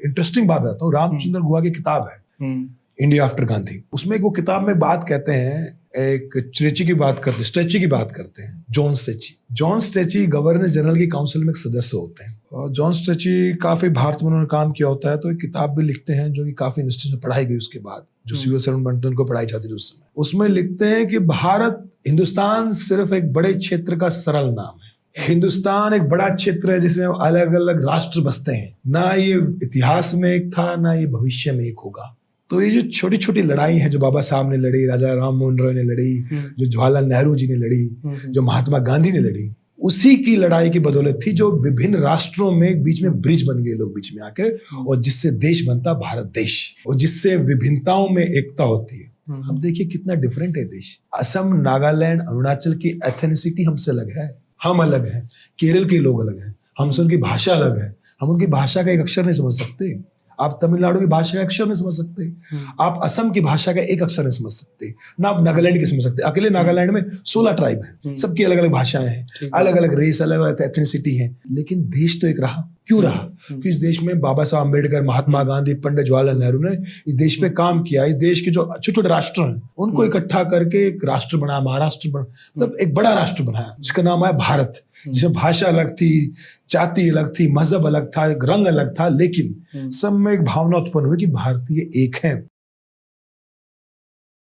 Interesting बात बताता हूँ, रामचंद्र गुहा की किताब है इंडिया आफ्टर गांधी। उसमें एक वो किताब में बात कहते हैं, एक स्ट्रेची की बात करते हैं, जॉन स्ट्रेची गवर्नर जनरल की काउंसिल में एक सदस्य होते हैं, और जॉन स्ट्रेची काफी भारत में उन्होंने काम किया होता है, तो एक किताब भी लिखते हैं जो कि काफी यूनिवर्सिटी में पढ़ाई गई उसके बाद, जो सिविल सर्वेंट बनते हैं उनको पढ़ाई जाती थी उस समय। उसमें लिखते हैं कि हिंदुस्तान सिर्फ एक बड़े क्षेत्र का सरल नाम है। हिंदुस्तान एक बड़ा क्षेत्र है जिसमें अलग अलग राष्ट्र बसते हैं, ना ये इतिहास में एक था, ना ये भविष्य में एक होगा। तो ये जो छोटी छोटी लड़ाई है जो बाबा साहब ने लड़ी, राजा राम मोहन रॉय ने लड़ी, जो जवाहरलाल नेहरू जी ने लड़ी, जो महात्मा गांधी ने लड़ी, उसी की लड़ाई की बदौलत थी जो विभिन्न राष्ट्रों में बीच में ब्रिज बन गए लोग बीच में आके, और जिससे देश बनता भारत देश, और जिससे विभिन्नताओं में एकता होती है। अब देखिए कितना डिफरेंट है देश। असम, नागालैंड, अरुणाचल की एथेनिसिटी हमसे अलग है, हम अलग हैं। केरल के लोग अलग हैं, हमसे उनकी भाषा अलग है, हम उनकी भाषा का एक अक्षर नहीं समझ सकते। आप तमिलनाडु की भाषा का अक्षर नहीं समझ सकते, आप असम की भाषा का एक अक्षर नहीं समझ सकते, ना आप नागालैंड की समझ सकते। अकेले नागालैंड में 16 ट्राइब हैं, सबकी अलग अलग भाषाएं हैं, अलग अलग रेस, अलग अलग एथनिसिटी हैं, लेकिन देश तो एक रहा। क्यों रहा? क्योंकि इस देश में बाबा साहब अम्बेडकर, महात्मा गांधी, पंडित जवाहरलाल नेहरू ने इस देश पे काम किया। इस देश के जो छोटे छोटे राष्ट्र हैं उनको इकट्ठा करके एक राष्ट्र बनाया, महाराष्ट्र बना, मतलब एक बड़ा राष्ट्र बनाया जिसका नाम है भारत, जिसमें भाषा अलग थी, जाति अलग थी, मजहब अलग था, रंग अलग था, लेकिन सब में एक भावना उत्पन्न हुई कि भारतीय एक है।